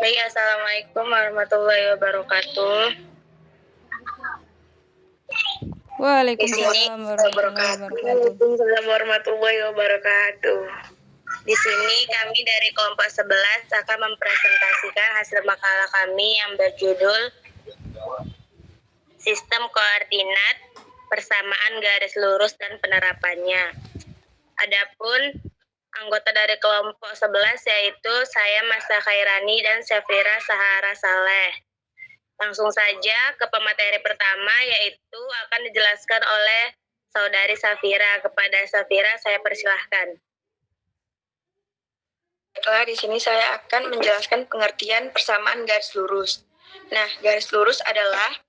Baik, Assalamualaikum warahmatullahi wabarakatuh. Waalaikumsalam warahmatullahi wabarakatuh. Waalaikumsalam warahmatullahi wabarakatuh. Di sini kami dari kelompok 11 akan mempresentasikan hasil makalah kami yang berjudul Sistem Koordinat, Persamaan Garis Lurus dan Penerapannya. Adapun anggota dari kelompok 11 yaitu saya Masa Khairani dan Syafira Sahara Saleh. Langsung saja ke pemateri pertama, yaitu akan dijelaskan oleh Saudari Syafira. Kepada Syafira saya persilahkan. Baiklah, di sini saya akan menjelaskan pengertian persamaan garis lurus. Nah, garis lurus adalah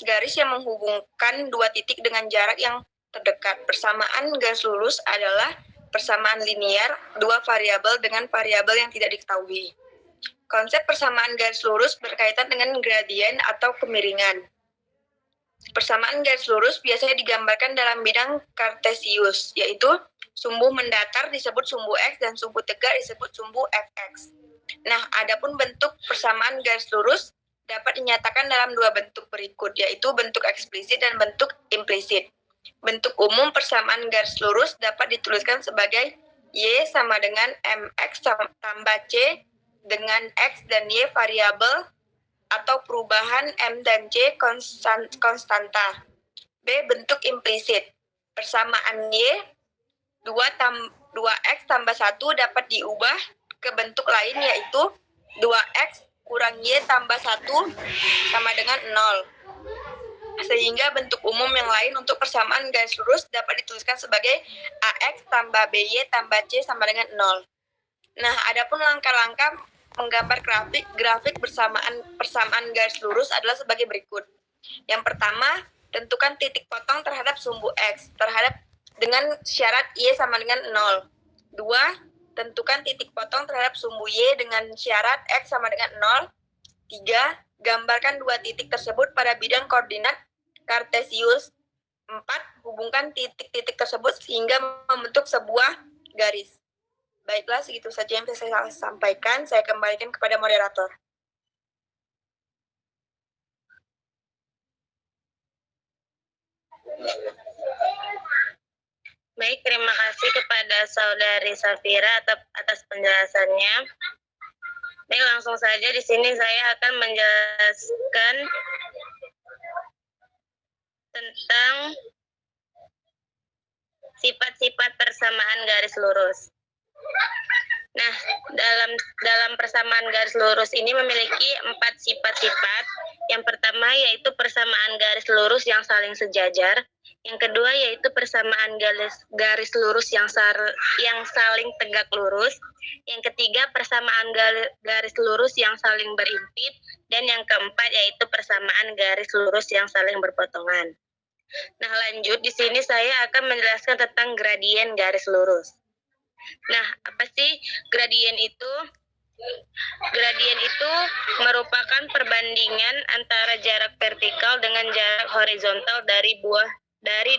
garis yang menghubungkan dua titik dengan jarak yang terdekat. Persamaan garis lurus adalah persamaan linear dua variabel dengan variabel yang tidak diketahui. Konsep persamaan garis lurus berkaitan dengan gradien atau kemiringan. Persamaan garis lurus biasanya digambarkan dalam bidang kartesius, yaitu sumbu mendatar disebut sumbu X dan sumbu tegak disebut sumbu Fx. Nah, adapun bentuk persamaan garis lurus dapat dinyatakan dalam dua bentuk berikut, yaitu bentuk eksplisit dan bentuk implisit. Bentuk umum persamaan garis lurus dapat dituliskan sebagai Y sama dengan MX tambah C dengan X dan Y variabel atau perubahan M dan C konstanta. B. Bentuk implisit. Persamaan Y 2x tambah 1 dapat diubah ke bentuk lain, yaitu 2x kurang Y tambah 1 sama dengan 0. Sehingga bentuk umum yang lain untuk persamaan garis lurus dapat dituliskan sebagai AX tambah BY tambah C sama dengan 0. Nah, adapun langkah-langkah menggambar grafik persamaan garis lurus adalah sebagai berikut. Yang pertama, tentukan titik potong terhadap sumbu X dengan syarat Y sama dengan 0. 2. Tentukan titik potong terhadap sumbu Y dengan syarat X sama dengan 0. 3. Gambarkan dua titik tersebut pada bidang koordinat kartesius. 4. Hubungkan titik-titik tersebut sehingga membentuk sebuah garis. Baiklah, segitu saja yang bisa saya sampaikan. Saya kembalikan kepada moderator. Baik, terima kasih kepada Saudari Syafira atas penjelasannya. Baik, langsung saja di sini saya akan menjelaskan tentang sifat-sifat persamaan garis lurus. Nah, dalam persamaan garis lurus ini memiliki 4 sifat-sifat. Yang pertama yaitu persamaan garis lurus yang saling sejajar. Yang kedua yaitu persamaan garis lurus yang saling tegak lurus. Yang ketiga persamaan garis lurus yang saling berimpit. Dan yang keempat yaitu persamaan garis lurus yang saling berpotongan. Nah, lanjut di sini saya akan menjelaskan tentang gradien garis lurus. Nah, apa sih gradien itu? Gradien itu merupakan perbandingan antara jarak vertikal dengan jarak horizontal dari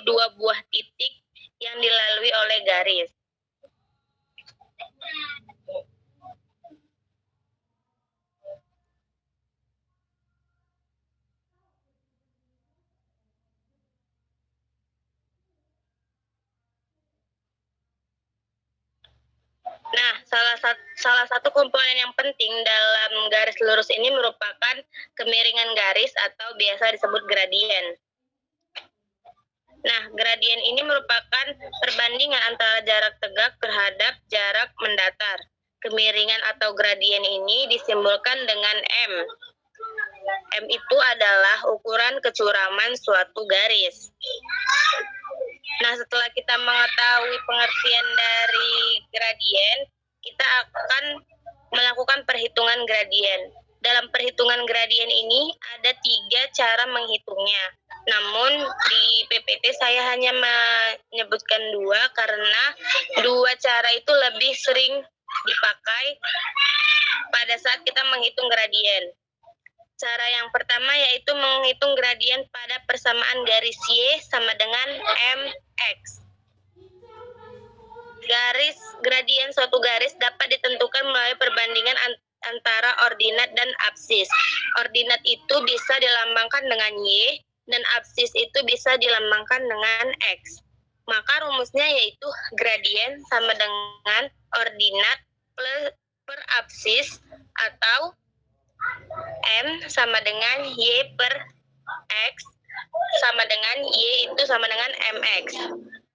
dua buah titik yang dilalui oleh garis. Nah, salah satu komponen yang penting dalam garis lurus ini merupakan kemiringan garis atau biasa disebut gradien. Nah, gradien ini merupakan perbandingan antara jarak tegak terhadap jarak mendatar. Kemiringan atau gradien ini disimbolkan dengan M. M itu adalah ukuran kecuraman suatu garis. Nah, setelah kita mengetahui pengertian dari gradien, kita akan melakukan perhitungan gradien. Dalam perhitungan gradien ini ada 3 cara menghitungnya. Namun di PPT saya hanya menyebutkan 2 karena 2 cara itu lebih sering dipakai pada saat kita menghitung gradien. Cara yang pertama yaitu menghitung gradien pada persamaan garis Y sama dengan MX. Gradien suatu garis dapat ditentukan melalui perbandingan antara ordinat dan absis. Ordinat itu bisa dilambangkan dengan Y, dan absis itu bisa dilambangkan dengan X. Maka rumusnya yaitu gradien sama dengan ordinat per absis, atau M sama dengan Y per X sama dengan Y itu sama dengan MX.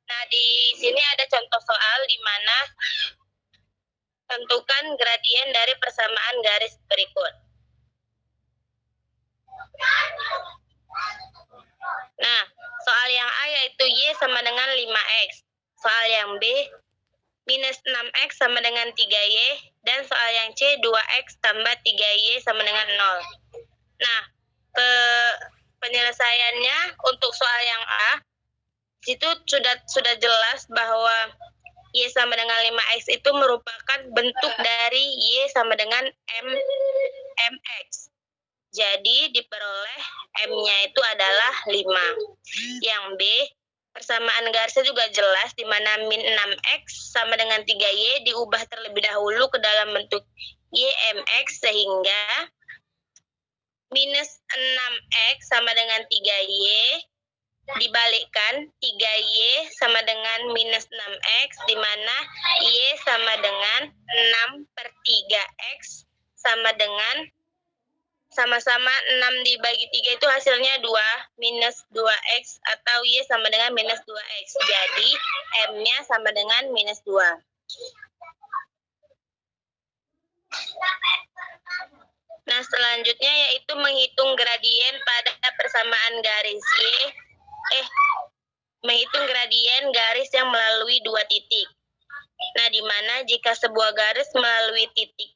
Nah, di sini ada contoh soal di mana tentukan gradien dari persamaan garis berikut. Nah, soal yang A yaitu Y sama dengan 5X. Soal yang B, minus 6X sama dengan 3Y. Dan soal yang C, 2X tambah 3Y sama dengan 0. Nah, penyelesaiannya untuk soal yang A, itu sudah jelas bahwa Y sama dengan 5X itu merupakan bentuk dari Y sama dengan MX. Jadi diperoleh M-nya itu adalah 5. Yang B, persamaan garisnya juga jelas di mana min 6X sama dengan 3Y diubah terlebih dahulu ke dalam bentuk YMX sehingga minus 6X sama dengan 3Y dibalikkan 3Y sama dengan minus 6X di mana Y sama dengan 6 per 3X sama dengan sama-sama 6 dibagi 3 itu hasilnya 2 minus 2X atau Y sama dengan minus 2X. Jadi M-nya sama dengan minus 2. Nah, selanjutnya yaitu menghitung gradien pada persamaan garis menghitung gradien garis yang melalui 2 titik. Nah, di mana jika sebuah garis melalui titik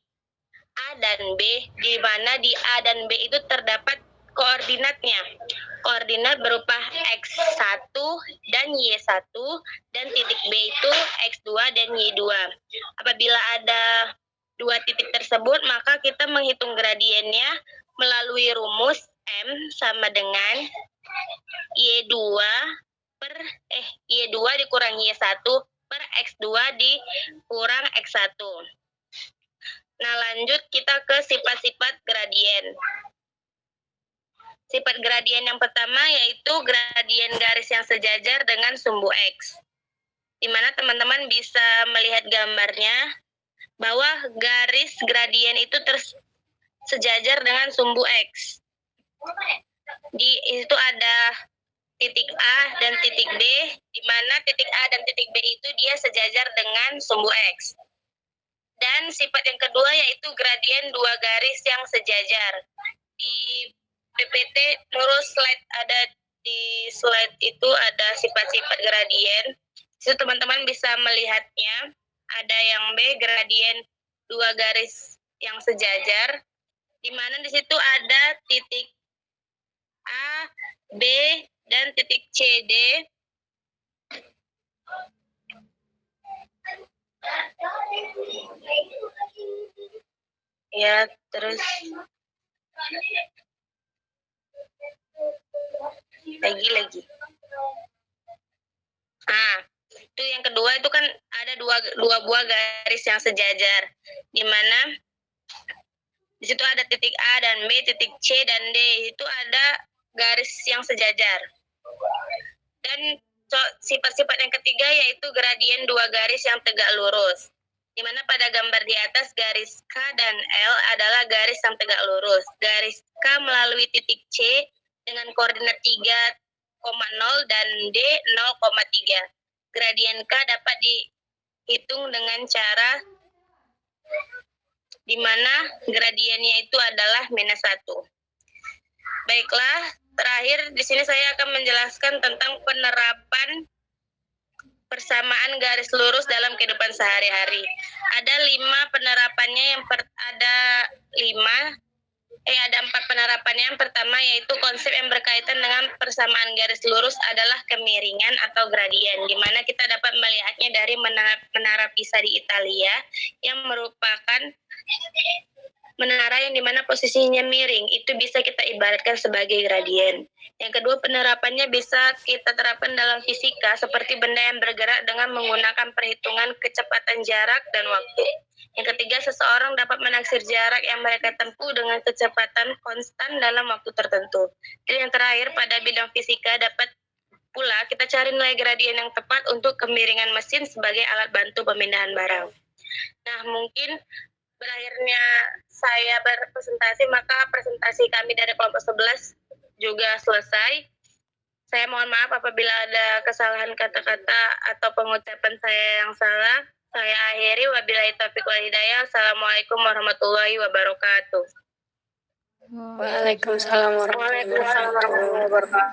A dan B, di mana di A dan B itu terdapat koordinatnya. Koordinat berupa X1 dan Y1, dan titik B itu X2 dan Y2. Apabila ada 2 titik tersebut, maka kita menghitung gradiennya melalui rumus M sama dengan Y2 dikurang Y1 per X2 dikurang X1. Nah, lanjut kita ke sifat-sifat gradien. Sifat gradien yang pertama yaitu gradien garis yang sejajar dengan sumbu X. Di mana teman-teman bisa melihat gambarnya bahwa garis gradien itu sejajar dengan sumbu X. Di situ ada titik A dan titik B, di mana titik A dan titik B itu dia sejajar dengan sumbu X. Dan sifat yang kedua yaitu gradien 2 garis yang sejajar. Di PPT menurut slide itu ada sifat-sifat gradien. Itu teman-teman bisa melihatnya. Ada yang B, gradien 2 garis yang sejajar, di mana di situ ada titik A, B, dan titik C, D. Ya, terus lagi. Itu yang kedua itu kan ada dua buah garis yang sejajar, di mana di situ ada titik A dan B, titik C dan D, itu ada garis yang sejajar. Dan sifat-sifat yang ketiga yaitu gradien 2 garis yang tegak lurus, di mana pada gambar di atas garis K dan L adalah garis yang tegak lurus. Garis K melalui titik C dengan koordinat 3,0 dan D 0,3. Gradien K dapat dihitung dengan cara di mana gradiennya itu adalah minus 1. Baiklah, terakhir di sini saya akan menjelaskan tentang penerapan persamaan garis lurus dalam kehidupan sehari-hari. Ada 5 penerapannya, ada 4 penerapannya. Yang pertama yaitu konsep yang berkaitan dengan persamaan garis lurus adalah kemiringan atau gradien, di mana kita dapat melihatnya dari menara Pisa di Italia yang merupakan menara yang dimana posisinya miring, itu bisa kita ibaratkan sebagai gradien. Yang kedua, penerapannya bisa kita terapkan dalam fisika seperti benda yang bergerak dengan menggunakan perhitungan kecepatan jarak dan waktu. Yang ketiga, seseorang dapat menaksir jarak yang mereka tempuh dengan kecepatan konstan dalam waktu tertentu. Dan yang terakhir, pada bidang fisika dapat pula kita cari nilai gradien yang tepat untuk kemiringan mesin sebagai alat bantu pemindahan barang. Nah, mungkin berakhirnya saya berpresentasi, maka presentasi kami dari kelompok 11 juga selesai. Saya mohon maaf apabila ada kesalahan kata-kata atau pengucapan saya yang salah. Saya akhiri, wabillahi taufiq wal hidayah. Assalamualaikum warahmatullahi wabarakatuh. Waalaikumsalam warahmatullahi wabarakatuh.